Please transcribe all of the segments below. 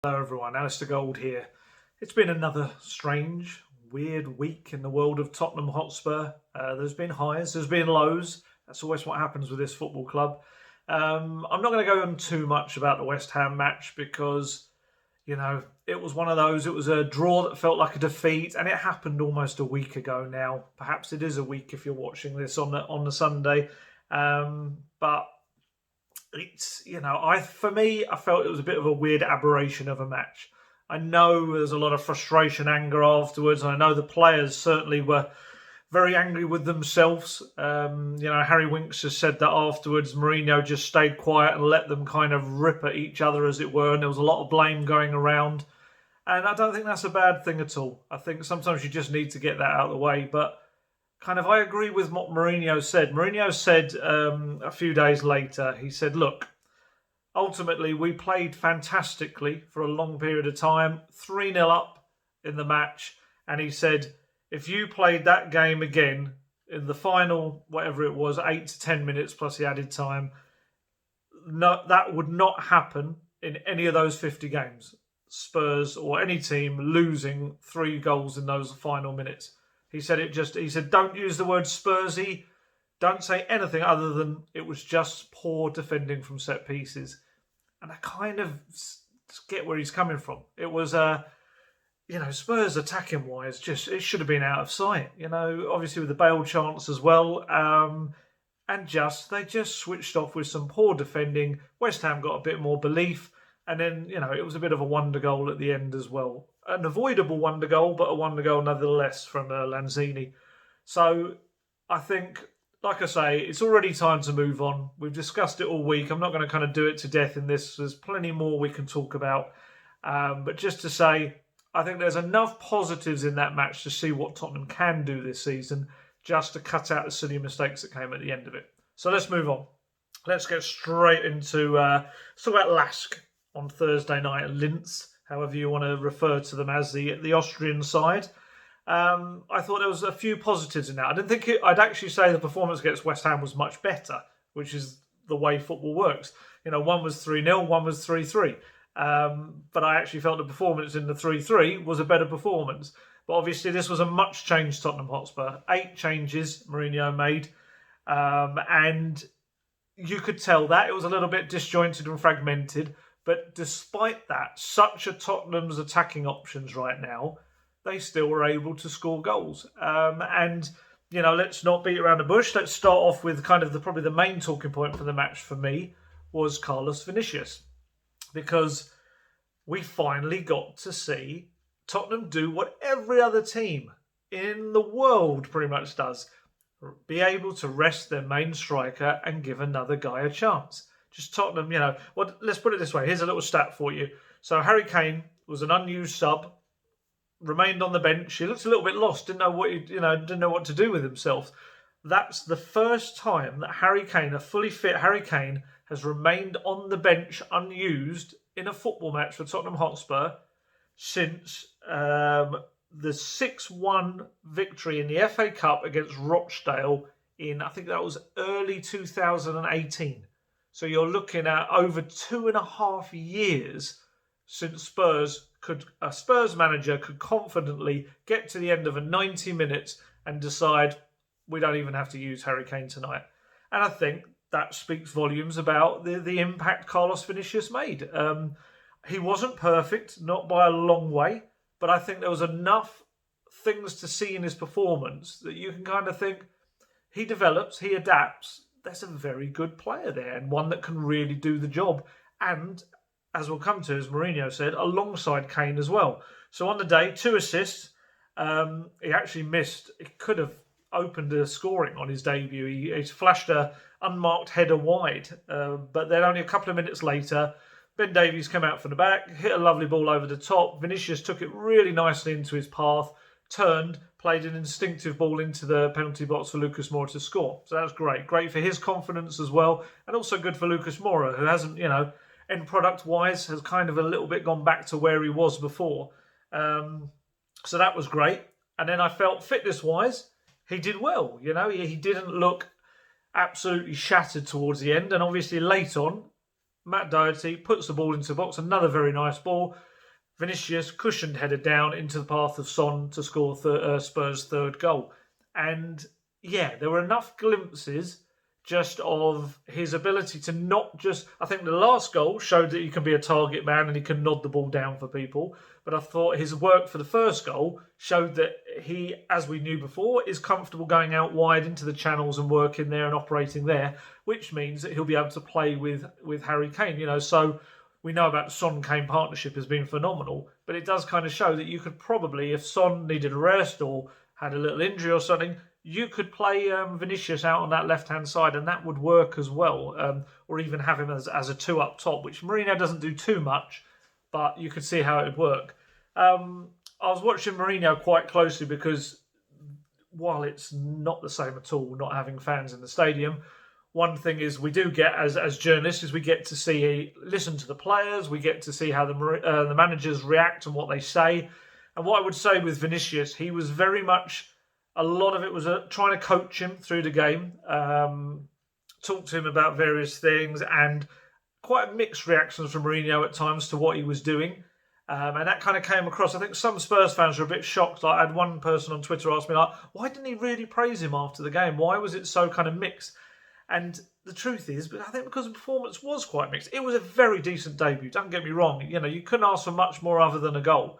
Hello everyone, Alistair Gold here. It's been another strange, weird week in the world of Tottenham Hotspur. There's been highs, there's been lows. That's always what happens with this football club. I'm not going to go on too much about the West Ham match because, it was one of those, it was a draw that felt like a defeat, and it happened almost a week ago now. Perhaps it is a week if you're watching this on the Sunday. But it's, I felt it was a bit of a weird aberration of a match. I know there's a lot of frustration, anger afterwards. I know the players certainly were very angry with themselves. Harry Winks has said that afterwards Mourinho just stayed quiet and let them kind of rip at each other, as it were, and there was a lot of blame going around. And I don't think that's a bad thing at all. I think sometimes you just need to get that out of the way. But I agree with what Mourinho said. Mourinho said a few days later, he said, look, ultimately we played fantastically for a long period of time, 3-0 up in the match. And he said, if you played that game again in the final, whatever it was, 8 to 10 minutes plus the added time, no, that would not happen in any of those 50 games. Spurs or any team losing 3 goals in those final minutes. He said, don't use the word Spursy. Don't say anything other than it was just poor defending from set pieces. And I kind of get where he's coming from. It was, Spurs attacking wise, it should have been out of sight. Obviously with the Bale chance as well. They just switched off with some poor defending. West Ham got a bit more belief. And then, it was a bit of a wonder goal at the end as well. An avoidable wonder goal, but a wonder goal nonetheless from Lanzini. So I think, like I say, it's already time to move on. We've discussed it all week. I'm not going to kind of do it to death in this. There's plenty more we can talk about. But just to say, I think there's enough positives in that match to see what Tottenham can do this season, just to cut out the silly mistakes that came at the end of it. So let's move on. Let's get straight into let's talk about LASK on Thursday night at Linz, however you want to refer to them as the Austrian side. I thought there was a few positives in that. I didn't think I'd actually say the performance against West Ham was much better, which is the way football works. One was 3-0, one was 3-3. But I actually felt the performance in the 3-3 was a better performance. But obviously this was a much changed Tottenham Hotspur. 8 changes Mourinho made. And you could tell that it was a little bit disjointed and fragmented. But despite that, such are Tottenham's attacking options right now, they still were able to score goals. Let's not beat around the bush. Let's start off with probably the main talking point for the match for me was Carlos Vinicius. Because we finally got to see Tottenham do what every other team in the world pretty much does. Be able to rest their main striker and give another guy a chance. Just Tottenham, let's put it this way. Here's a little stat for you. So Harry Kane was an unused sub, remained on the bench. He looked a little bit lost, didn't know what to do with himself. That's the first time that Harry Kane, a fully fit Harry Kane, has remained on the bench unused in a football match for Tottenham Hotspur since the 6-1 victory in the FA Cup against Rochdale in, I think that was early 2018. So you're looking at over 2.5 years since a Spurs manager could confidently get to the end of a 90 minutes and decide we don't even have to use Harry Kane tonight. And I think that speaks volumes about the impact Carlos Vinicius made. He wasn't perfect, not by a long way, but I think there was enough things to see in his performance that you can kind of think he develops, he adapts. There's a very good player there and one that can really do the job. And as we'll come to, as Mourinho said, alongside Kane as well. So on the day, 2 assists. He actually missed. He could have opened the scoring on his debut. He flashed a unmarked header wide. But then only a couple of minutes later, Ben Davies came out from the back, hit a lovely ball over the top. Vinicius took it really nicely into his path, turned, played an instinctive ball into the penalty box for Lucas Moura to score. So that's great. Great for his confidence as well. And also good for Lucas Moura, who hasn't, end product-wise, has kind of a little bit gone back to where he was before. So that was great. And then I felt fitness-wise, he did well. He didn't look absolutely shattered towards the end. And obviously late on, Matt Doherty puts the ball into the box. Another very nice ball. Vinicius cushioned headed down into the path of Son to score Spurs' third goal. And yeah, there were enough glimpses just of his ability to not just... I think the last goal showed that he can be a target man and he can nod the ball down for people. But I thought his work for the first goal showed that he, as we knew before, is comfortable going out wide into the channels and working there and operating there, which means that he'll be able to play with Harry Kane. So we know about the Son-Kane partnership as being phenomenal, but it does kind of show that you could probably, if Son needed a rest or had a little injury or something, you could play Vinicius out on that left-hand side and that would work as well, or even have him as a two up top, which Mourinho doesn't do too much, but you could see how it would work. I was watching Mourinho quite closely because while it's not the same at all, not having fans in the stadium, one thing is we do get, as journalists, is we get to listen to the players, we get to see how the managers react and what they say. And what I would say with Vinicius, he was very much... A lot of it was trying to coach him through the game, talk to him about various things, and quite mixed reactions from Mourinho at times to what he was doing. And that kind of came across. I think some Spurs fans were a bit shocked. I had one person on Twitter ask me, why didn't he really praise him after the game? Why was it so kind of mixed? And the truth is, I think because the performance was quite mixed. It was a very decent debut, don't get me wrong. You couldn't ask for much more other than a goal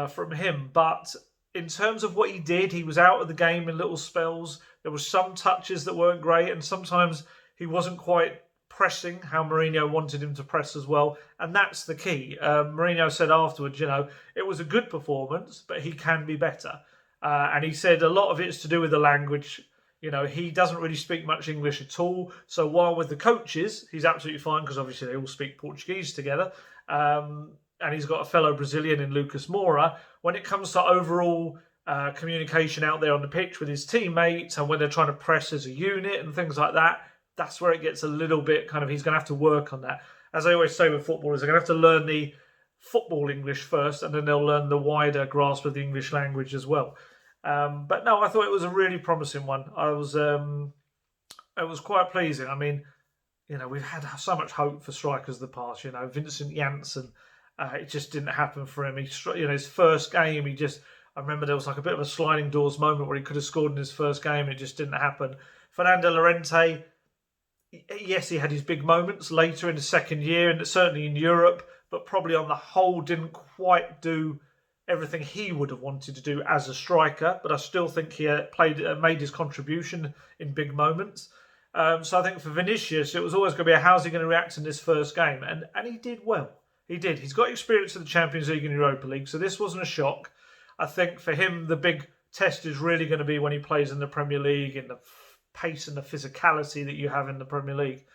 from him. But in terms of what he did, he was out of the game in little spells. There were some touches that weren't great, and sometimes he wasn't quite pressing how Mourinho wanted him to press as well. And that's the key. Mourinho said afterwards, it was a good performance, but he can be better. And he said a lot of it's to do with the language. He doesn't really speak much English at all. So while with the coaches, he's absolutely fine because obviously they all speak Portuguese together. And he's got a fellow Brazilian in Lucas Moura. When it comes to overall communication out there on the pitch with his teammates and when they're trying to press as a unit and things like that, that's where it gets a little bit he's going to have to work on that. As I always say with footballers, they're going to have to learn the football English first and then they'll learn the wider grasp of the English language as well. But no, I thought it was a really promising one. It was quite pleasing. I mean, we've had so much hope for strikers of the past. Vincent Janssen, it just didn't happen for him. His first game, I remember there was like a bit of a sliding doors moment where he could have scored in his first game. It just didn't happen. Fernando Llorente, yes, he had his big moments later in the second year and certainly in Europe, but probably on the whole didn't quite do everything he would have wanted to do as a striker. But I still think he made his contribution in big moments. So I think for Vinicius, it was always going to be how's he going to react in this first game? And he did well. He did. He's got experience in the Champions League and Europa League, so this wasn't a shock. I think for him, the big test is really going to be when he plays in the Premier League, in the pace and the physicality that you have in the Premier League.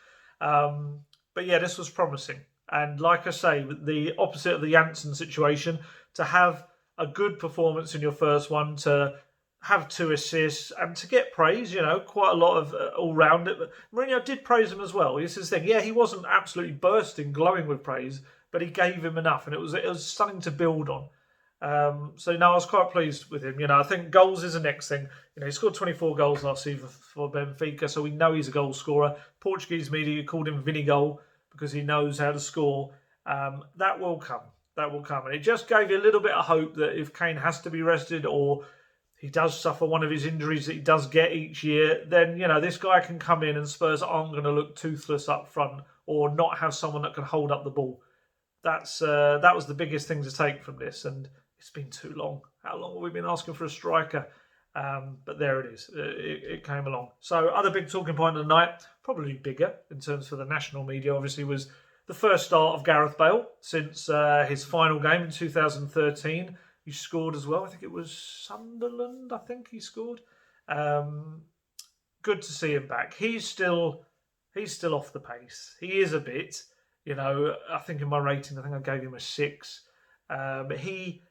But yeah, this was promising. And like I say, the opposite of the Janssen situation, to have a good performance in your first one, to have 2 assists and to get praise, quite a lot of all round it. But Mourinho did praise him as well. This is the thing. Yeah, he wasn't absolutely bursting, glowing with praise, but he gave him enough, and it was something to build on. So no, I was quite pleased with him. I think goals is the next thing. He scored 24 goals last season for Benfica, so we know he's a goal scorer. Portuguese media called him Vinigol because he knows how to score. That will come. That will come. And it just gave you a little bit of hope that if Kane has to be rested or he does suffer one of his injuries that he does get each year, then, this guy can come in and Spurs aren't going to look toothless up front or not have someone that can hold up the ball. That was the biggest thing to take from this, and it's been too long. How long have we been asking for a striker? But there it is. It came along. So other big talking point of the night, probably bigger in terms for the national media, obviously, was the first start of Gareth Bale since his final game in 2013. He scored as well. I think it was Sunderland, he scored. Good to see him back. He's still off the pace. He is a bit. I think in my rating, I gave him a 6. But he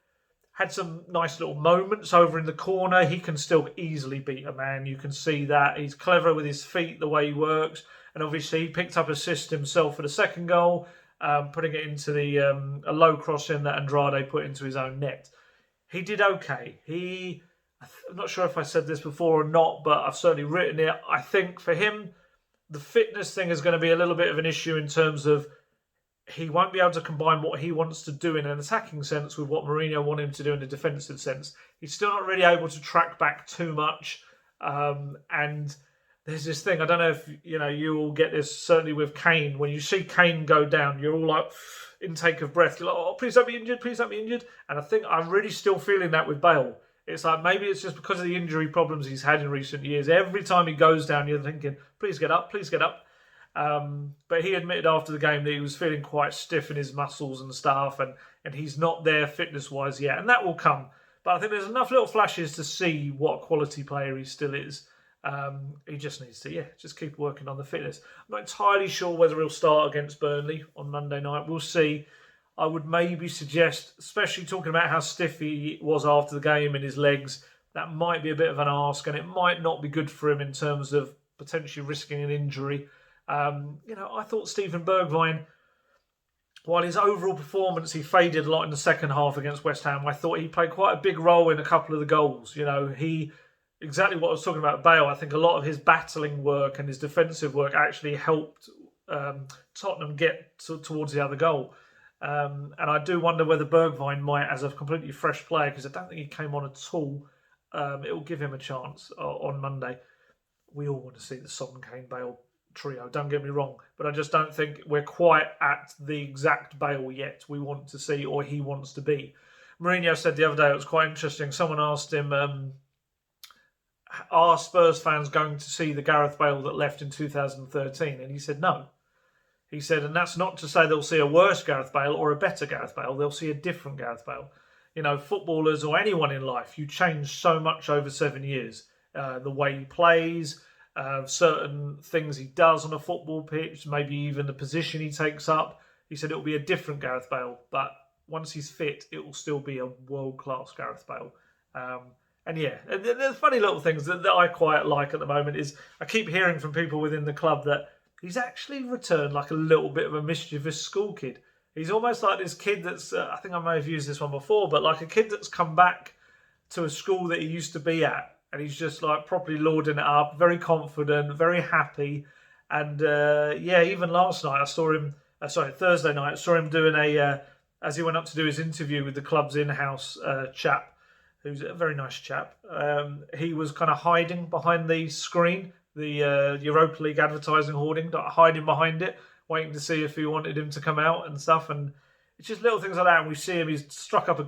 had some nice little moments over in the corner. He can still easily beat a man. You can see that. He's clever with his feet, the way he works. And obviously, he picked up assist himself for the second goal, putting it into a low cross in that Andrade put into his own net. He did okay. I'm not sure if I said this before or not, but I've certainly written it. I think for him, the fitness thing is going to be a little bit of an issue in terms of he won't be able to combine what he wants to do in an attacking sense with what Mourinho want him to do in a defensive sense. He's still not really able to track back too much. And there's this thing, I don't know if you all get this, certainly with Kane. When you see Kane go down, you're all like, intake of breath. You're like, oh, please don't be injured, please don't be injured. And I think I'm really still feeling that with Bale. It's like maybe it's just because of the injury problems he's had in recent years. Every time he goes down, you're thinking, please get up, please get up. But he admitted after the game that he was feeling quite stiff in his muscles and stuff, and he's not there fitness-wise yet. And that will come. But I think there's enough little flashes to see what a quality player he still is. He just needs to, just keep working on the fitness. I'm not entirely sure whether he'll start against Burnley on Monday night. We'll see. I would maybe suggest, especially talking about how stiff he was after the game in his legs, that might be a bit of an ask, and it might not be good for him in terms of potentially risking an injury. I thought Steven Bergwijn, while his overall performance, he faded a lot in the second half against West Ham, I thought he played quite a big role in a couple of the goals. Exactly what I was talking about Bale. I think a lot of his battling work and his defensive work actually helped Tottenham get towards the other goal. And I do wonder whether Bergwijn might, as a completely fresh player, because I don't think he came on at all, it will give him a chance on Monday. We all want to see the Son, Kane, Bale trio, don't get me wrong, but I just don't think we're quite at the exact Bale yet we want to see, or he wants to be. Mourinho said the other day, it was quite interesting, someone asked him, are Spurs fans going to see the Gareth Bale that left in 2013? And he said no. He said, and that's not to say they'll see a worse Gareth Bale or a better Gareth Bale. They'll see a different Gareth Bale. Footballers or anyone in life, you change so much over 7 years. The way he plays, certain things he does on a football pitch, maybe even the position he takes up. He said it'll be a different Gareth Bale, but once he's fit, it will still be a world-class Gareth Bale. And the funny little things that I quite like at the moment is I keep hearing from people within the club that he's actually returned like a little bit of a mischievous school kid. He's almost like this kid that's, I think I may have used this one before, but like a kid that's come back to a school that he used to be at. And he's just like properly lording it up, very confident, very happy. And even last night I saw him, Thursday night, I saw him doing as he went up to do his interview with the club's in-house chap, who's a very nice chap. He was kind of hiding behind the screen, the Europa League advertising hoarding, hiding behind it, waiting to see if he wanted him to come out and stuff. And it's just little things like that. And we see him, he's struck up a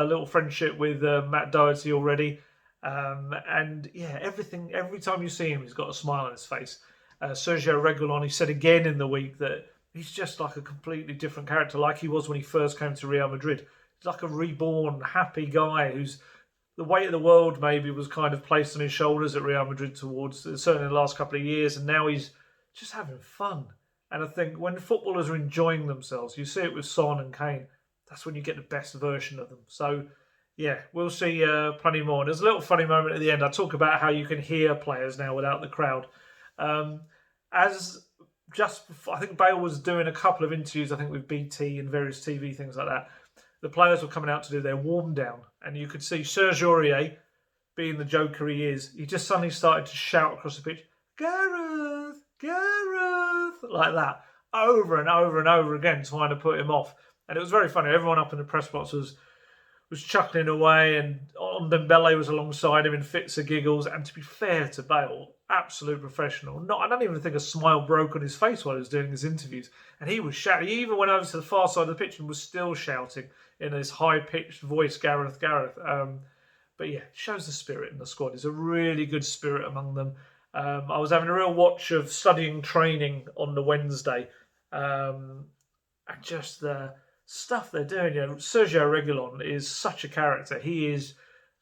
little friendship with Matt Doherty already. Everything, every time you see him, he's got a smile on his face. Sergio Reguilon, he said again in the week that he's just like a completely different character, like he was when he first came to Real Madrid. He's like a reborn, happy guy who's the weight of the world maybe was kind of placed on his shoulders at Real Madrid towards, certainly in the last couple of years, and now he's just having fun. And I think when footballers are enjoying themselves, you see it with Son and Kane, that's when you get the best version of them. So, we'll see plenty more. And there's a little funny moment at the end. I talk about how you can hear players now without the crowd. I think Bale was doing a couple of interviews, I think with BT and various TV things like that. The players were coming out to do their warm down, and you could see Serge Aurier, being the joker he is, he just suddenly started to shout across the pitch, Gareth, Gareth, like that, over and over and over again, trying to put him off. And it was very funny. Everyone up in the press box was chuckling away, and Ndombele was alongside him in fits of giggles. And to be fair to Bale, absolute professional. I don't even think a smile broke on his face while he was doing his interviews. And he was shouting. He even went over to the far side of the pitch and was still shouting in his high-pitched voice, Gareth, Gareth. But it shows the spirit in the squad. There's a really good spirit among them. I was having a real watch of studying training on the Wednesday. And just the stuff they're doing. Sergio Reguilon is such a character. He is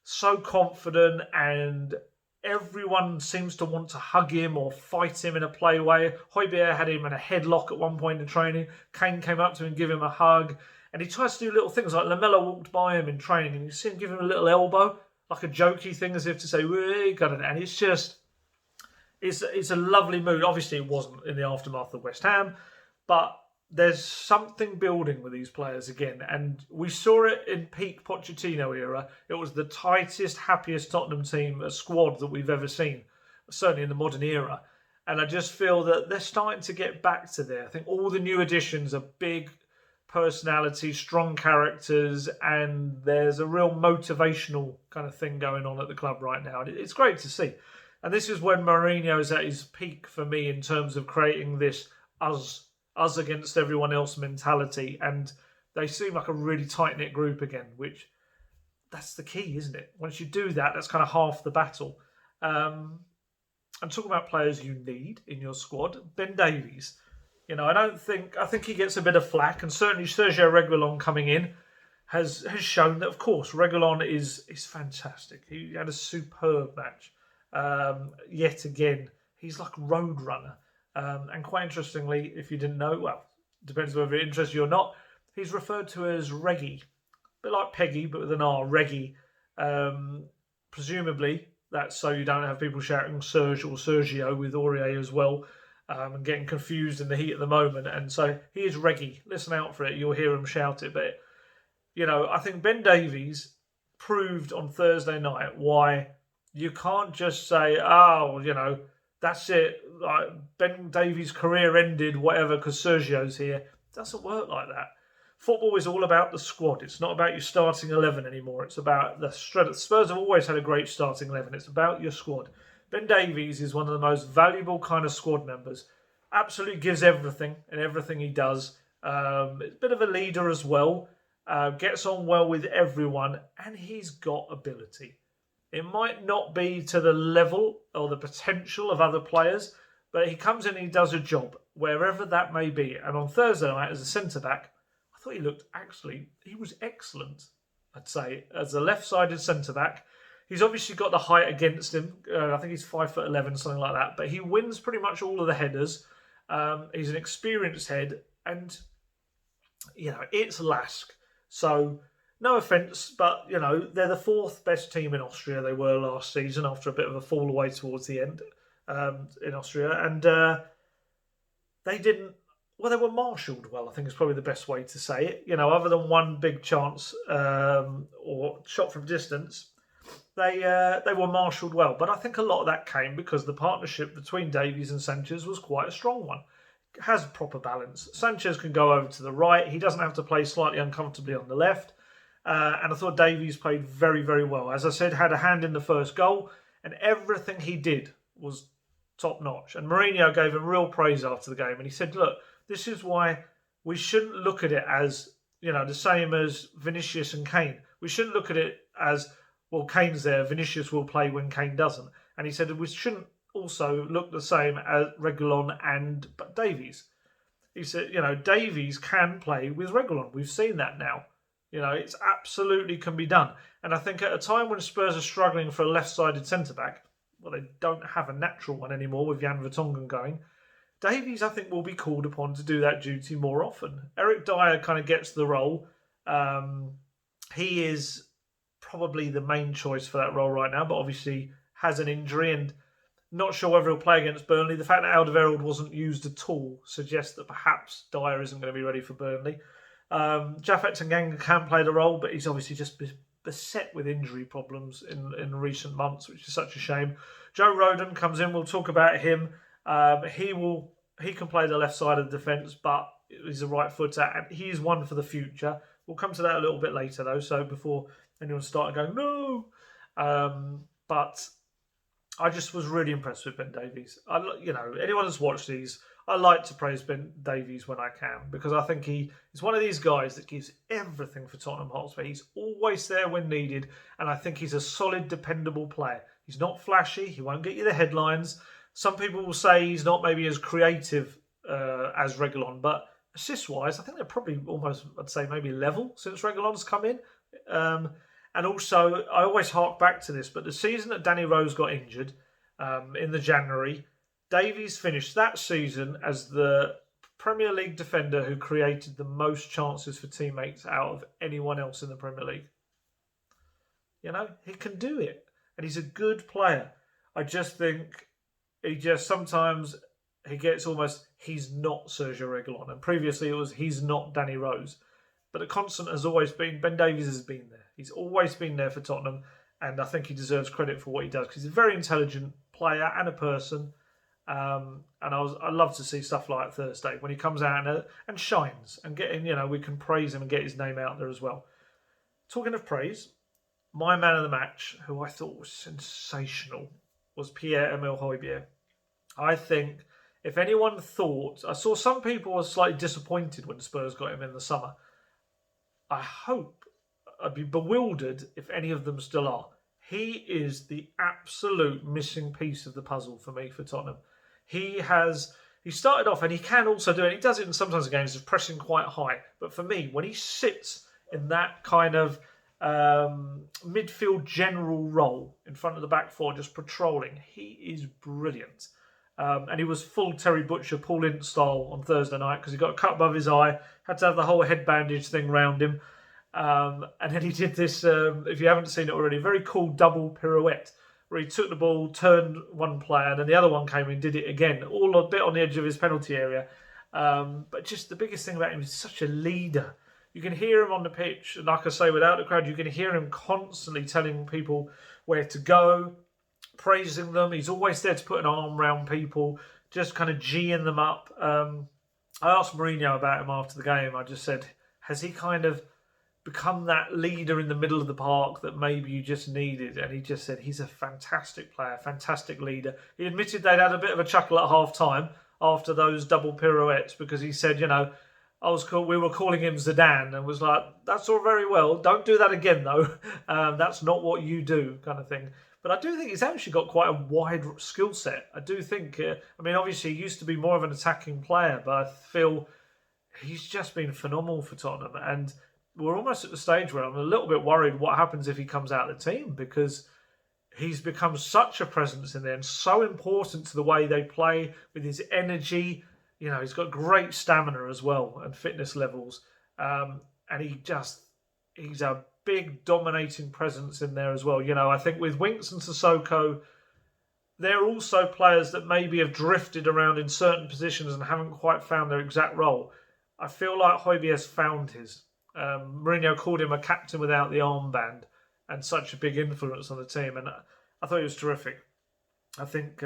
so confident, and everyone seems to want to hug him or fight him in a play way. Hojbjerg had him in a headlock at one point in training. Kane came up to him and gave him a hug. And he tries to do little things, like Lamella walked by him in training and you see him give him a little elbow, like a jokey thing, as if to say, we got it. And it's just, it's a lovely mood. Obviously, it wasn't in the aftermath of West Ham, but there's something building with these players again. And we saw it in peak Pochettino era. It was the tightest, happiest Tottenham team, a squad that we've ever seen, certainly in the modern era. And I just feel that they're starting to get back to there. I think all the new additions are big personalities, strong characters, and there's a real motivational kind of thing going on at the club right now. And it's great to see. And this is when Mourinho is at his peak for me in terms of creating this us against everyone else mentality. And they seem like a really tight-knit group again, which that's the key, isn't it? Once you do that, that's kind of half the battle. I'm talking about players you need in your squad. Ben Davies. I think he gets a bit of flack, and certainly Sergio Reguilon coming in has shown that, of course, Reguilon is fantastic. He had a superb match. Yet again, he's like road runner. And quite interestingly, if you didn't know, well, depends whether it interests you or not, he's referred to as Reggie. A bit like Peggy, but with an R, Reggie. Presumably, that's so you don't have people shouting Serge or Sergio with Aurier as well, and getting confused in the heat at the moment. And so he is Reggie. Listen out for it. You'll hear him shout it. But, I think Ben Davies proved on Thursday night why you can't just say, that's it. Like, Ben Davies' career ended, whatever, because Sergio's here. It doesn't work like that. Football is all about the squad. It's not about your starting 11 anymore. It's about the Spurs have always had a great starting 11. It's about your squad. Ben Davies is one of the most valuable kind of squad members. Absolutely gives everything in everything he does. A bit of a leader as well. Gets on well with everyone. And he's got ability. It might not be to the level or the potential of other players, but he comes in and he does a job, wherever that may be. And on Thursday night, as a centre-back, I thought he was excellent, I'd say, as a left-sided centre-back. He's obviously got the height against him. I think he's 5'11", something like that. But he wins pretty much all of the headers. He's an experienced head. And, it's LASK. So, no offence, but, they're the fourth best team in Austria. They were last season after a bit of a fall away towards the end in Austria. And they didn't... Well, they were marshalled well, I think is probably the best way to say it. Other than one big chance or shot from distance, they were marshalled well. But I think a lot of that came because the partnership between Davies and Sanchez was quite a strong one. It has proper balance. Sanchez can go over to the right. He doesn't have to play slightly uncomfortably on the left. And I thought Davies played very, very well. As I said, had a hand in the first goal. And everything he did was top-notch. And Mourinho gave him real praise after the game. And he said, look, this is why we shouldn't look at it as, the same as Vinicius and Kane. We shouldn't look at it as, well, Kane's there, Vinicius will play when Kane doesn't. And he said we shouldn't also look the same as Reguilon and Davies. He said, Davies can play with Reguilon. We've seen that now. It's absolutely can be done. And I think at a time when Spurs are struggling for a left-sided centre-back, well, they don't have a natural one anymore with Jan Vertonghen going, Davies, I think, will be called upon to do that duty more often. Eric Dyer kind of gets the role. He is probably the main choice for that role right now, but obviously has an injury and not sure whether he'll play against Burnley. The fact that Alderweireld wasn't used at all suggests that perhaps Dyer isn't going to be ready for Burnley. Japhet Tanganga can play the role, but he's obviously just beset with injury problems in recent months, which is such a shame. Joe Rodon comes in. We'll talk about him. He can play the left side of the defence, but he's a right footer, and he's one for the future. We'll come to that a little bit later, though. So before anyone started going no, but I just was really impressed with Ben Davies. Anyone that's watched these, I like to praise Ben Davies when I can because I think he is one of these guys that gives everything for Tottenham Hotspur. He's always there when needed, and I think he's a solid, dependable player. He's not flashy. He won't get you the headlines. Some people will say he's not maybe as creative as Reguilon, but assist-wise, I think they're probably almost, I'd say, maybe level since Reguilon's come in. And also, I always hark back to this, but the season that Danny Rose got injured in the January, Davies finished that season as the Premier League defender who created the most chances for teammates out of anyone else in the Premier League. He can do it. And he's a good player. I just think sometimes he gets almost, he's not Sergio Reguilon. And previously it was, he's not Danny Rose. But the constant has always been, Ben Davies has been there. He's always been there for Tottenham. And I think he deserves credit for what he does. Because he's a very intelligent player and a person. And I love to see stuff like Thursday when he comes out and shines and getting, we can praise him and get his name out there as well. Talking of praise, my man of the match, who I thought was sensational, was Pierre-Emile Hojbjerg. I think if anyone thought, I saw some people were slightly disappointed when Spurs got him in the summer. I'd be bewildered if any of them still are. He is the absolute missing piece of the puzzle for me for Tottenham. He started off, and he can also do it. He does it in sometimes games of pressing quite high. But for me, when he sits in that kind of midfield general role in front of the back four, just patrolling, he is brilliant. And he was full Terry Butcher, Paul Ince style on Thursday night because he got a cut above his eye, had to have the whole head bandage thing round him. And then he did this, if you haven't seen it already, very cool double pirouette where he took the ball, turned one player, and then the other one came and did it again, all a bit on the edge of his penalty area. But just the biggest thing about him is such a leader. You can hear him on the pitch, and like I say, without the crowd, you can hear him constantly telling people where to go, praising them. He's always there to put an arm around people, just kind of G'ing them up. I asked Mourinho about him after the game. I just said, has he kind of become that leader in the middle of the park that maybe you just needed? And he just said he's a fantastic player, fantastic leader. He admitted they'd had a bit of a chuckle at half-time after those double pirouettes because he said, we were calling him Zidane and was like, that's all very well. Don't do that again, though. That's not what you do, kind of thing. But I do think he's actually got quite a wide skill set. I do think, obviously he used to be more of an attacking player, but I feel he's just been phenomenal for Tottenham. And we're almost at the stage where I'm a little bit worried what happens if he comes out of the team because he's become such a presence in there and so important to the way they play with his energy. He's got great stamina as well and fitness levels. And he's a big dominating presence in there as well. I think with Winks and Sissoko, they're also players that maybe have drifted around in certain positions and haven't quite found their exact role. I feel like Hojbjerg's found his. Mourinho called him a captain without the armband and such a big influence on the team. And I thought he was terrific. I think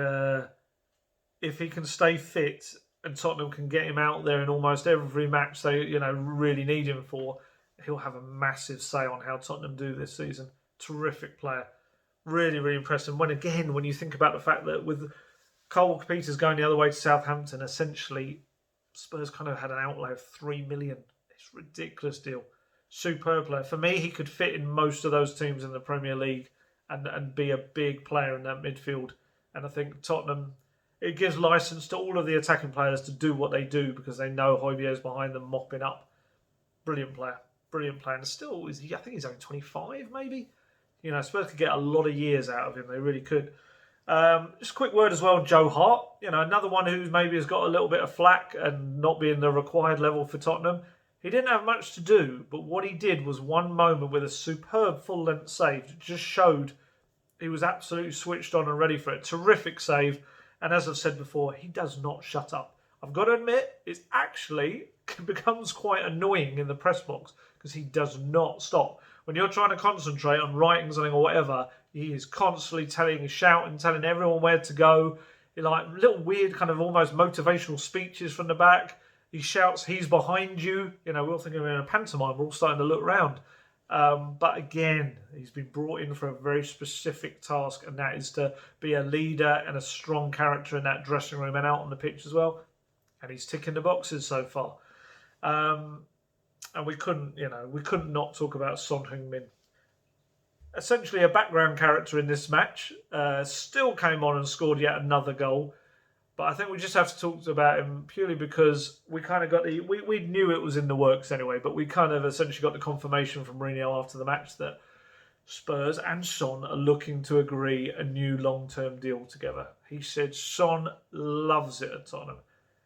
if he can stay fit and Tottenham can get him out there in almost every match they really need him for, he'll have a massive say on how Tottenham do this season. Terrific player. Really, really impressive. When you think about the fact that with Cole Walker-Peters going the other way to Southampton, essentially Spurs kind of had an outlay of $3 million. It's a ridiculous deal. Superb player. For me, he could fit in most of those teams in the Premier League and be a big player in that midfield. And I think Tottenham, it gives licence to all of the attacking players to do what they do because they know Hojbjerg's behind them mopping up. Brilliant player. Brilliant player. And still, I think he's only 25 maybe. Spurs could get a lot of years out of him. They really could. Just a quick word as well, Joe Hart. Another one who maybe has got a little bit of flack and not being the required level for Tottenham. He didn't have much to do, but what he did was one moment with a superb full-length save that just showed he was absolutely switched on and ready for it. Terrific save. And as I've said before, he does not shut up. I've got to admit, it actually becomes quite annoying in the press box because he does not stop. When you're trying to concentrate on writing something or whatever, he is constantly shouting, telling everyone where to go. Like little weird kind of almost motivational speeches from the back. He shouts, he's behind you. We're all thinking we're in a pantomime. We're all starting to look round. But again, he's been brought in for a very specific task, and that is to be a leader and a strong character in that dressing room and out on the pitch as well. And he's ticking the boxes so far. And we couldn't not talk about Son Heung-min. Essentially a background character in this match. Still came on and scored yet another goal. But I think we just have to talk about him purely because we kind of got we knew it was in the works anyway, but we kind of essentially got the confirmation from Mourinho after the match that Spurs and Son are looking to agree a new long-term deal together. He said Son loves it at Tottenham.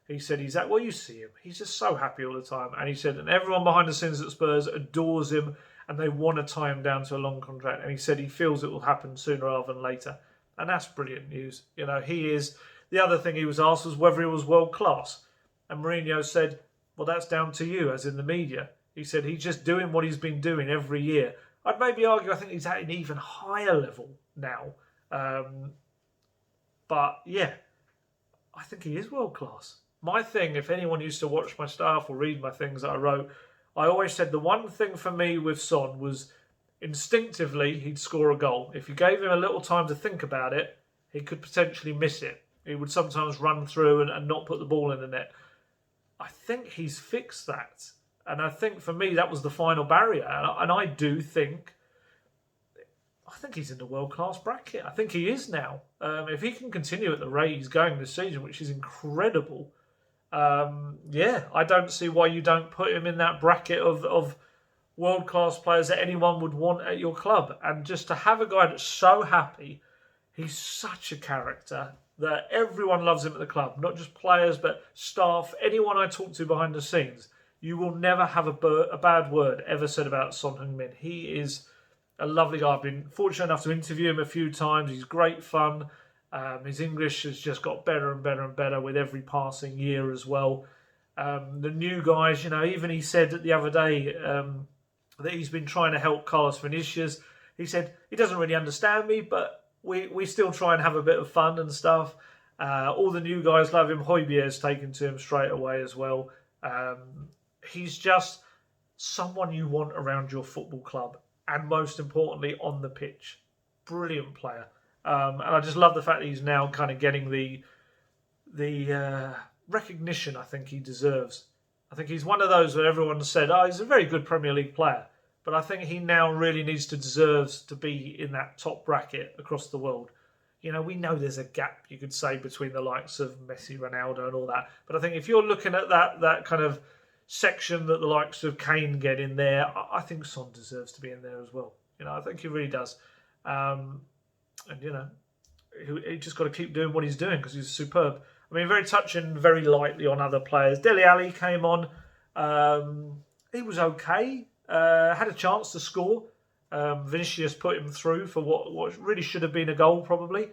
He said you see him. He's just so happy all the time. And he said, and everyone behind the scenes at Spurs adores him and they want to tie him down to a long contract. And he said he feels it will happen sooner rather than later. And that's brilliant news. He is. The other thing he was asked was whether he was world class. And Mourinho said, well, that's down to you, as in the media. He said he's just doing what he's been doing every year. I'd maybe argue I think he's at an even higher level now. But yeah, I think he is world class. My thing, if anyone used to watch my stuff or read my things that I wrote, I always said the one thing for me with Son was instinctively he'd score a goal. If you gave him a little time to think about it, he could potentially miss it. He would sometimes run through and not put the ball in the net. I think he's fixed that. And I think for me that was the final barrier. And I do think he's in the world-class bracket. I think he is now. If he can continue at the rate he's going this season, which is incredible, I don't see why you don't put him in that bracket of world-class players that anyone would want at your club. And just to have a guy that's so happy, he's such a character that everyone loves him at the club, not just players, but staff, anyone I talk to behind the scenes. You will never have a bad word ever said about Son Heung-min. He is a lovely guy. I've been fortunate enough to interview him a few times. He's great fun. His English has just got better and better and better with every passing year as well. The new guys, even he said the other day that he's been trying to help Carlos Vinicius. He said he doesn't really understand me, but we still try and have a bit of fun and stuff. All the new guys love him. Hojbjerg's taken to him straight away as well. He's just someone you want around your football club, and most importantly on the pitch. Brilliant player. And I just love the fact that he's now kind of getting the recognition I think he deserves. I think he's one of those where everyone said, he's a very good Premier League player. But I think he now really deserves to be in that top bracket across the world. We know there's a gap, you could say, between the likes of Messi, Ronaldo and all that. But I think if you're looking at that kind of section that the likes of Kane get in there, I think Son deserves to be in there as well. I think he really does. He just got to keep doing what he's doing because he's superb. I mean, very touching, very lightly on other players. Dele Alli came on. He was okay. Had a chance to score. Vinicius put him through for what really should have been a goal, probably.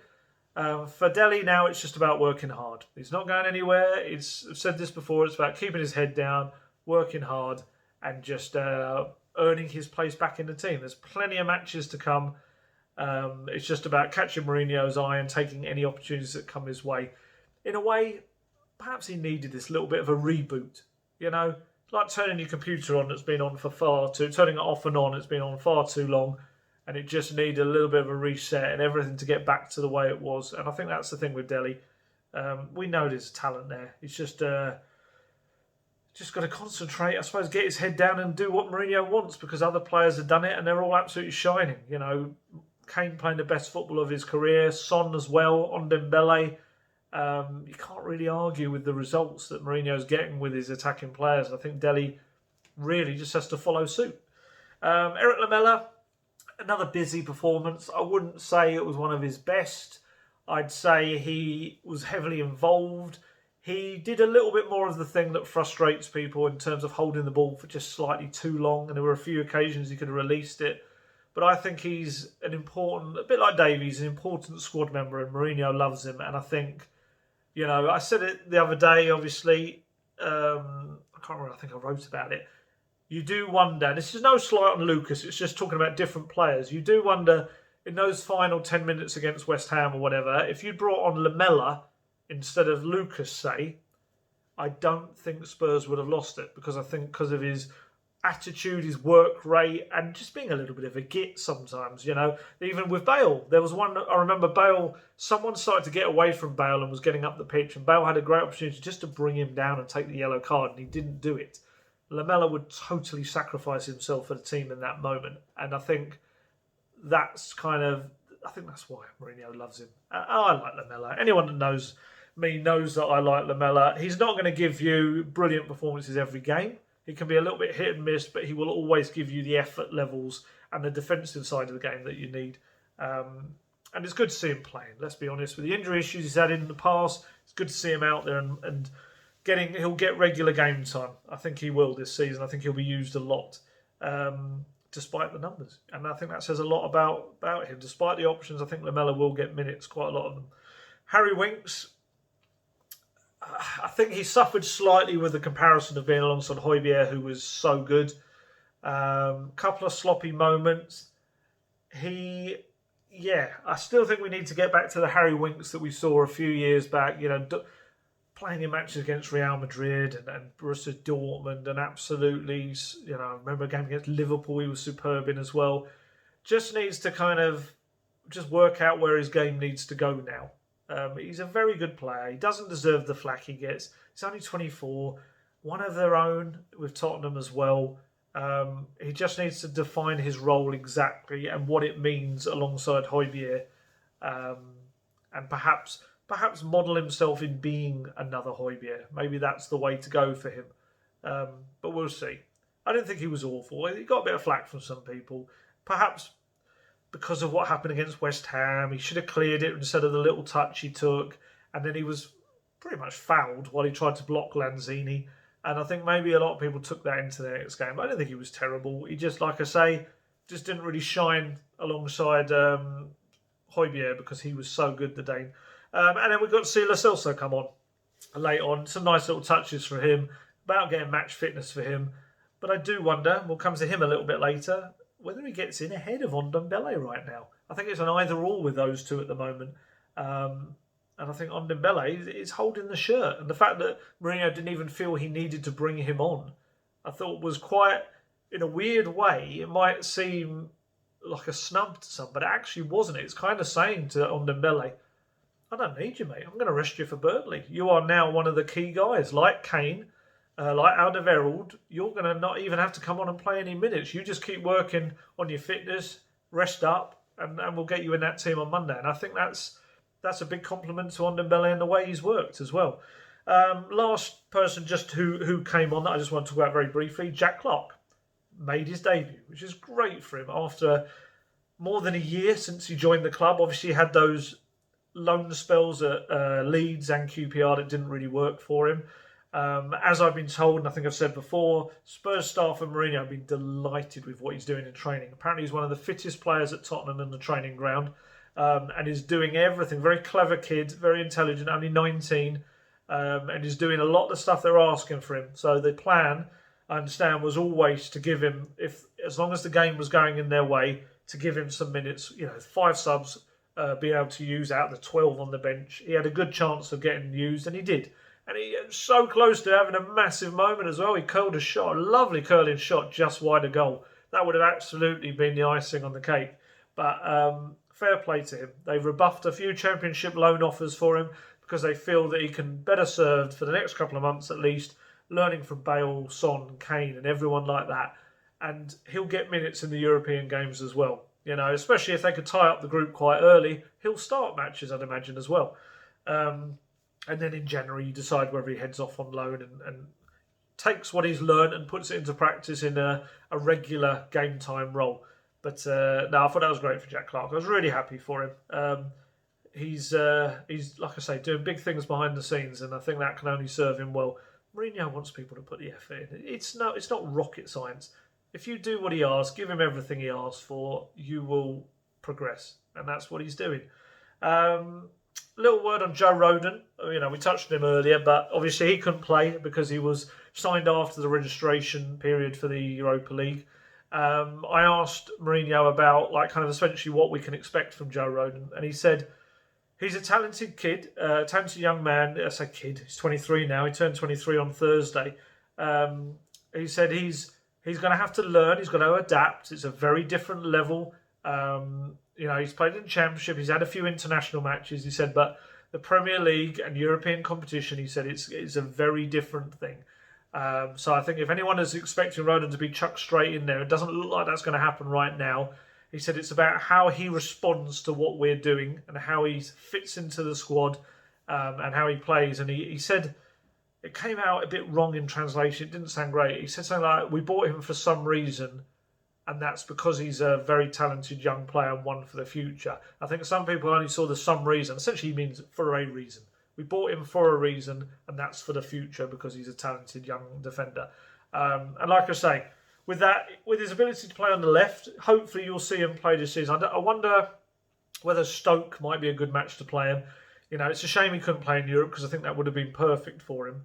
For Dele now, it's just about working hard. He's not going anywhere. I've said this before. It's about keeping his head down, working hard, and just earning his place back in the team. There's plenty of matches to come. It's just about catching Mourinho's eye and taking any opportunities that come his way. In a way, perhaps he needed this little bit of a reboot. Like turning your computer on that's been on turning it off and on, it's been on far too long, and it just needed a little bit of a reset and everything to get back to the way it was. And I think that's the thing with Dele. We know there's talent there. He's just got to concentrate, I suppose, get his head down and do what Mourinho wants, because other players have done it and they're all absolutely shining. Kane playing the best football of his career, Son as well, on Ndombele. You can't really argue with the results that Mourinho's getting with his attacking players. I think Dele really just has to follow suit. Eric Lamela, another busy performance. I wouldn't say it was one of his best. I'd say he was heavily involved. He did a little bit more of the thing that frustrates people in terms of holding the ball for just slightly too long, and there were a few occasions he could have released it. But I think he's a bit like Davies, an important squad member, and Mourinho loves him. And I think, I said it the other day, obviously, I can't remember, I think I wrote about it. You do wonder, this is no slight on Lucas, it's just talking about different players. You do wonder, in those final 10 minutes against West Ham or whatever, if you brought on Lamela instead of Lucas, say, I don't think Spurs would have lost it, because I think because of his attitude, his work rate, and just being a little bit of a git sometimes, Even with Bale, there was one, I remember Bale, someone started to get away from Bale and was getting up the pitch, and Bale had a great opportunity just to bring him down and take the yellow card, and he didn't do it. Lamela would totally sacrifice himself for the team in that moment, and I think that's why Mourinho loves him. I like Lamela. Anyone that knows me knows that I like Lamela. He's not going to give you brilliant performances every game. He can be a little bit hit and miss, but he will always give you the effort levels and the defensive side of the game that you need. And it's good to see him playing, let's be honest. With the injury issues he's had in the past, it's good to see him out there and he'll get regular game time. I think he will this season. I think he'll be used a lot, despite the numbers. And I think that says a lot about him. Despite the options, I think Lamela will get minutes, quite a lot of them. Harry Winks, I think he suffered slightly with the comparison of being alongside Hojbjerg, who was so good. Couple of sloppy moments. I still think we need to get back to the Harry Winks that we saw a few years back. playing in matches against Real Madrid and Borussia Dortmund and absolutely, I remember a game against Liverpool he was superb in as well. Just needs to kind of just work out where his game needs to go now. He's a very good player. He doesn't deserve the flack he gets. He's only 24, one of their own with Tottenham as well. He just needs to define his role exactly and what it means alongside Hojbjerg, and perhaps model himself in being another Hojbjerg. Maybe that's the way to go for him. But we'll see. I didn't think he was awful. He got a bit of flack from some people. Perhaps because of what happened against West Ham, he should have cleared it instead of the little touch he took. And then he was pretty much fouled while he tried to block Lanzini. And I think maybe a lot of people took that into the next game. I don't think he was terrible. He just, like I say, just didn't really shine alongside Hojbjerg because he was so good, the Dane. And then we got to see Lo Celso come on late on. Some nice little touches for him, about getting match fitness for him. But I do wonder, we'll come to him a little bit later, whether he gets in ahead of Ndombele right now. I think it's an either-or with those two at the moment. And I think Ndombele is holding the shirt. And the fact that Mourinho didn't even feel he needed to bring him on, I thought was quite, in a weird way, it might seem like a snub to some, but it actually wasn't. It's kind of saying to Ndombele, I don't need you, mate. I'm going to rest you for Burnley. You are now one of the key guys, like Kane, like Alderweireld. You're going to not even have to come on and play any minutes. You just keep working on your fitness, rest up, and we'll get you in that team on Monday. And I think that's a big compliment to Ndombele and the way he's worked as well. Last person just who came on that I just want to talk about very briefly, Jack Clarke. Made his debut, which is great for him after more than a year since he joined the club. Obviously, he had those loan spells at Leeds and QPR that didn't really work for him. As I've been told, and I think I've said before, Spurs staff and Mourinho have been delighted with what he's doing in training. Apparently, he's one of the fittest players at Tottenham in the training ground, and is doing everything. Very clever kid, very intelligent, only 19, and is doing a lot of the stuff they're asking for him. So the plan, I understand, was always to give him, as long as the game was going in their way, to give him some minutes. 5 subs, being able to use out the 12 on the bench. He had a good chance of getting used, and he did. And he was so close to having a massive moment as well. He curled a shot, a lovely curling shot, just wide of goal. That would have absolutely been the icing on the cake. But fair play to him. They've rebuffed a few Championship loan offers for him because they feel that he can better served for the next couple of months at least, learning from Bale, Son, Kane and everyone like that. And he'll get minutes in the European games as well. Especially if they could tie up the group quite early, he'll start matches, I'd imagine, as well. And then in January, you decide whether he heads off on loan and takes what he's learned and puts it into practice in a regular game time role. But no, I thought that was great for Jack Clarke. I was really happy for him. He's like I say, doing big things behind the scenes, and I think that can only serve him well. Mourinho wants people to put the effort in. It's not rocket science. If you do what he asks, give him everything he asks for, you will progress, and that's what he's doing. Little word on Joe Rodon. We touched on him earlier, but obviously he couldn't play because he was signed after the registration period for the Europa League. I asked Mourinho about kind of essentially what we can expect from Joe Rodon, and he said he's a talented kid, talented young man. I say kid, he's 23 now. He turned 23 on Thursday. He said he's going to have to learn. He's going to adapt. It's a very different level. He's played in the Championship. He's had a few international matches. He said, but the Premier League and European competition, he said, it's a very different thing. So I think if anyone is expecting Rodon to be chucked straight in there, it doesn't look like that's going to happen right now. He said it's about how he responds to what we're doing and how he fits into the squad and how he plays. And he said it came out a bit wrong in translation. It didn't sound great. He said something like, we bought him for some reason, and that's because he's a very talented young player and one for the future. I think some people only saw the some reason. Essentially, he means for a reason. We bought him for a reason, and that's for the future because he's a talented young defender. And like I say, with his ability to play on the left, hopefully you'll see him play this season. I wonder whether Stoke might be a good match to play him. It's a shame he couldn't play in Europe because I think that would have been perfect for him.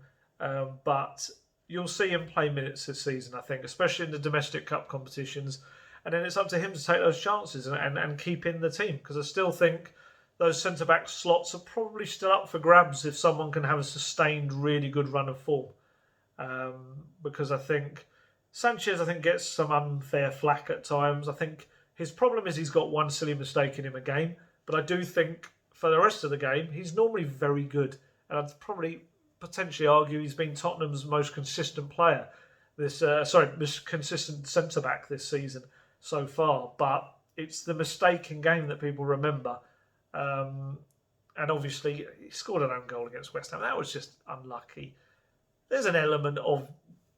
But you'll see him play minutes this season, I think, especially in the domestic cup competitions. And then it's up to him to take those chances and keep in the team, because I still think those centre-back slots are probably still up for grabs if someone can have a sustained, really good run of form. Because I think Sanchez, gets some unfair flack at times. I think his problem is he's got one silly mistake in him a game. But I do think for the rest of the game, he's normally very good. And I'd probably potentially argue he's been Tottenham's most consistent player. Most consistent centre-back this season so far. But it's the mistake in game that people remember. And obviously, he scored an own goal against West Ham. That was just unlucky. There's an element of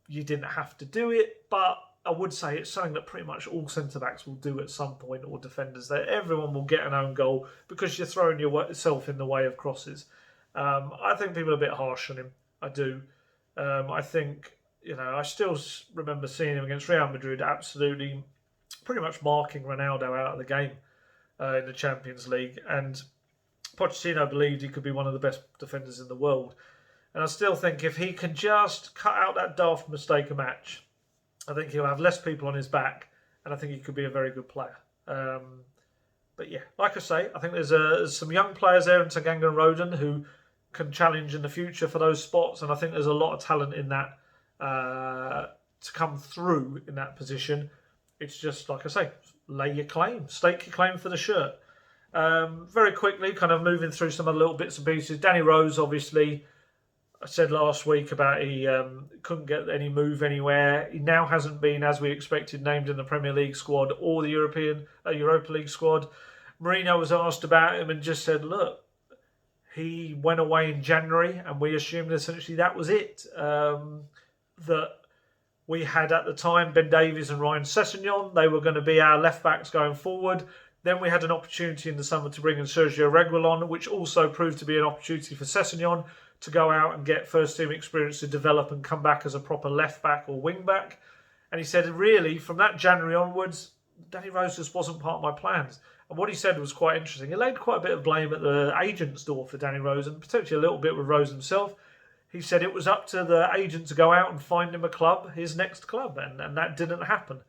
you didn't have to do it, but I would say it's something that pretty much all centre-backs will do at some point, or defenders. That everyone will get an own goal because you're throwing yourself in the way of crosses. I think people are a bit harsh on him. I do. I think, I still remember seeing him against Real Madrid absolutely pretty much marking Ronaldo out of the game in the Champions League. And Pochettino believed he could be one of the best defenders in the world. And I still think if he can just cut out that daft mistake a match, I think he'll have less people on his back, and I think he could be a very good player. But yeah, like I say, I think there's some young players there in Tanganga and Rodon who can challenge in the future for those spots, and I think there's a lot of talent in that to come through in that position. It's just, like I say, lay your claim, stake your claim for the shirt. Very quickly, kind of moving through some of the little bits and pieces. Danny Rose, obviously, I said last week about he couldn't get any move anywhere. He now hasn't been, as we expected, named in the Premier League squad or the Europa League squad. Mourinho was asked about him and just said, look, he went away in January and we assumed essentially that was it. That we had at the time Ben Davies and Ryan Sessegnon. They were going to be our left-backs going forward. Then we had an opportunity in the summer to bring in Sergio Reguilon, which also proved to be an opportunity for Sessegnon to go out and get first-team experience to develop and come back as a proper left-back or wing-back. And he said, really, from that January onwards, Danny Rose just wasn't part of my plans. And what he said was quite interesting. He laid quite a bit of blame at the agent's door for Danny Rose, and potentially a little bit with Rose himself. He said it was up to the agent to go out and find him a club, his next club, and that didn't happen.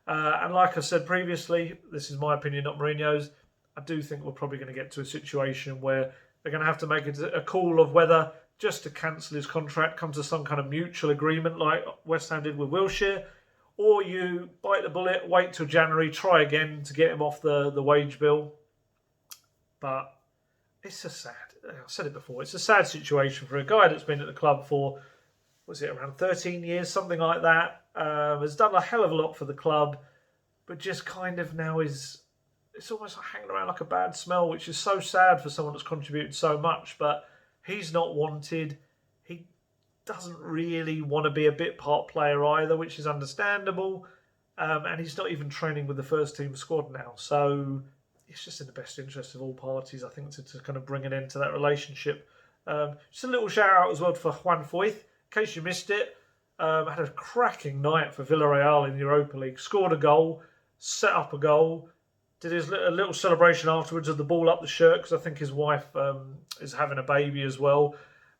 And like I said previously, this is my opinion, not Mourinho's, I do think we're probably going to get to a situation where they're going to have to make a call of whether just to cancel his contract, come to some kind of mutual agreement like West Ham did with Wilshere, or you bite the bullet, wait till January, try again to get him off the wage bill. But it's a sad, I've said it before, it's a sad situation for a guy that's been at the club for, around 13 years, something like that. Has done a hell of a lot for the club, but just kind of now it's almost like hanging around like a bad smell, which is so sad for someone that's contributed so much. But he's not wanted. He doesn't really want to be a bit part player either, which is understandable. And he's not even training with the first team squad now. So it's just in the best interest of all parties, I think, to kind of bring an end to that relationship. Just a little shout out as well for Juan Foyth. In case you missed it, had a cracking night for Villarreal in the Europa League. Scored a goal, set up a goal, did a little celebration afterwards of the ball up the shirt because I think his wife is having a baby as well.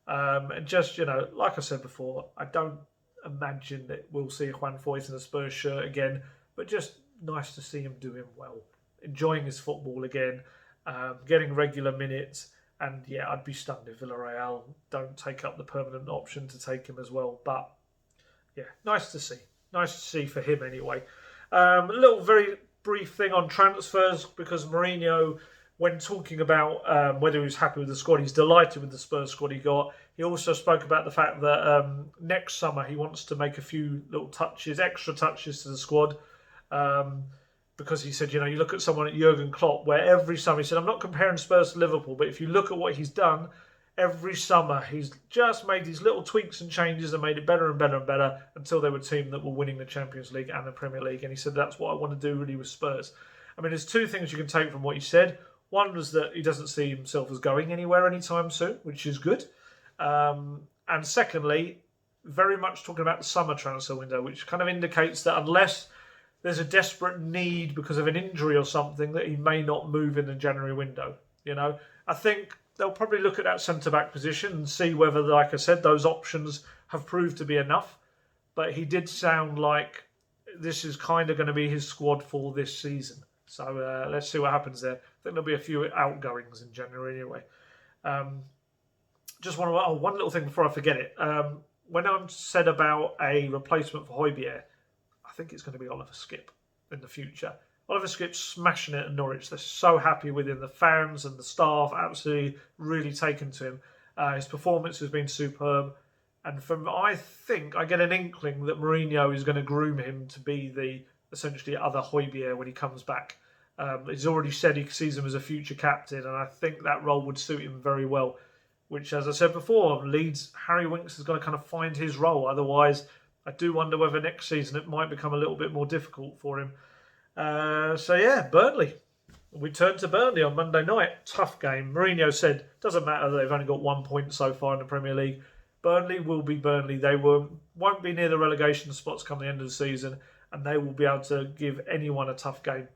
And just, like I said before, I don't imagine that we'll see Juan Foyth in a Spurs shirt again, but just nice to see him doing well, enjoying his football again, getting regular minutes. And yeah, I'd be stunned if Villarreal don't take up the permanent option to take him as well. But yeah, nice to see. Nice to see for him anyway. A little very brief thing on transfers, because Mourinho, when talking about whether he was happy with the squad, he's delighted with the Spurs squad he got. He also spoke about the fact that next summer he wants to make a few little extra touches to the squad. Because he said, you look at someone at Jurgen Klopp, where every summer, he said, I'm not comparing Spurs to Liverpool, but if you look at what he's done, every summer he's just made these little tweaks and changes and made it better and better and better until they were a team that were winning the Champions League and the Premier League. And he said, that's what I want to do really with Spurs. I mean, there's two things you can take from what he said. One was that he doesn't see himself as going anywhere anytime soon, which is good. And secondly, very much talking about the summer transfer window, which kind of indicates that unless there's a desperate need because of an injury or something, that he may not move in the January window. I think they'll probably look at that centre-back position and see whether, like I said, those options have proved to be enough. But he did sound like this is kind of going to be his squad for this season. So let's see what happens there. I think there'll be a few outgoings in January anyway. Just one little thing before I forget it. When I said about a replacement for Hojbjerg, I think it's going to be Oliver Skipp in the future. Oliver Skipp's smashing it at Norwich. They're so happy with him. The fans and the staff absolutely really taken to him. His performance has been superb. And I think I get an inkling that Mourinho is going to groom him to be the essentially other Hojbjerg when he comes back. He's already said he sees him as a future captain, and I think that role would suit him very well. Which, as I said before, leads Harry Winks is going to kind of find his role. Otherwise, I do wonder whether next season it might become a little bit more difficult for him. Burnley. We turn to Burnley on Monday night. Tough game. Mourinho said, doesn't matter that they've only got 1 point so far in the Premier League. Burnley will be Burnley. They won't be near the relegation spots come the end of the season, and they will be able to give anyone a tough game.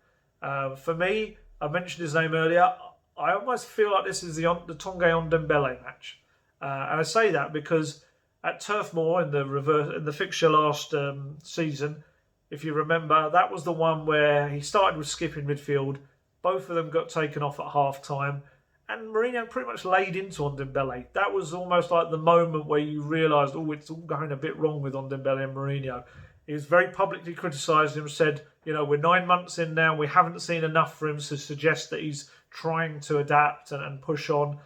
For me, I mentioned his name earlier. I almost feel like this is the Tanguy Ndombele match. And I say that because at Turf Moor in the fixture last season, if you remember, that was the one where he started with Skipp in midfield. Both of them got taken off at half-time. And Mourinho pretty much laid into Ndombele. That was almost like the moment where you realised, it's all going a bit wrong with Ndombele and Mourinho. He was very publicly criticised him, said, we're 9 months in now, we haven't seen enough for him to suggest that he's trying to adapt and push on.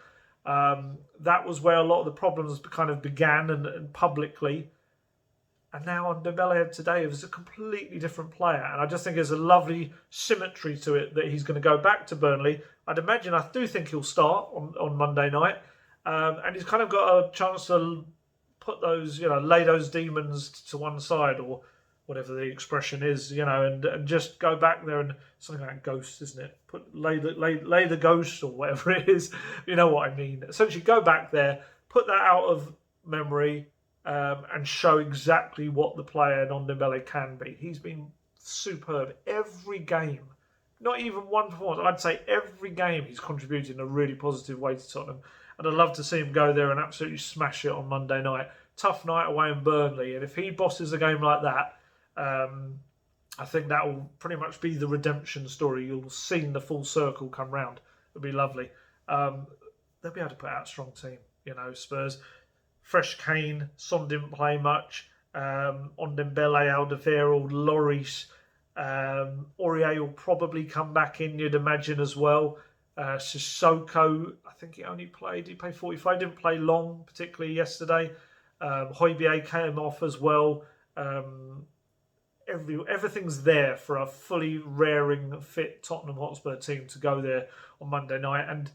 That was where a lot of the problems kind of began and publicly. And now Ndombele today is a completely different player. And I just think there's a lovely symmetry to it that he's going to go back to Burnley. I do think he'll start on Monday night. And he's kind of got a chance to put those, lay those demons to one side, or whatever the expression is, and just go back there and something like ghosts, isn't it? Lay the ghosts or whatever it is. You know what I mean. Essentially, go back there, put that out of memory, and show exactly what the player Ndombele can be. He's been superb every game. Not even one performance. I'd say every game he's contributed in a really positive way to Tottenham. And I'd love to see him go there and absolutely smash it on Monday night. Tough night away in Burnley. And if he bosses a game like that, I think that will pretty much be the redemption story. You'll have seen the full circle come round. It'll be lovely. They'll be able to put out a strong team. Spurs. Fresh Kane. Son didn't play much. Ndombele, Alderweireld, Lloris. Aurier will probably come back in, you'd imagine, as well. Sissoko, I think he played 45, didn't play long, particularly yesterday. Hojbjerg came off as well. Everything's there for a fully raring, fit Tottenham Hotspur team to go there on Monday night. And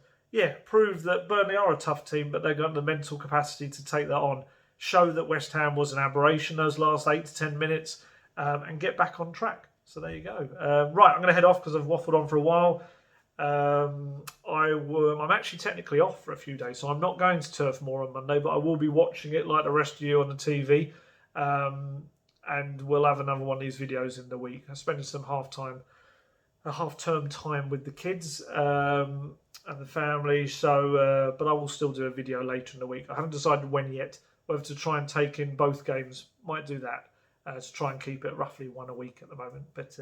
prove that Burnley are a tough team, but they've got the mental capacity to take that on. Show that West Ham was an aberration those last 8 to 10 minutes, and get back on track. So there you go. Right, I'm going to head off because I've waffled on for a while. I'm actually technically off for a few days, so I'm not going to Turf Moor on Monday, but I will be watching it like the rest of you on the TV. And we'll have another one of these videos in the week. I'm spending some half-term time with the kids and the family. So, but I will still do a video later in the week. I haven't decided when yet, whether to try and take in both games. Might do that. To try and keep it roughly one a week at the moment. But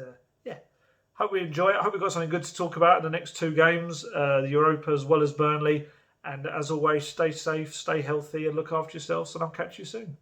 hope we enjoy it. I hope we've got something good to talk about in the next 2 games, the Europa as well as Burnley. And as always, stay safe, stay healthy, and look after yourselves. And I'll catch you soon.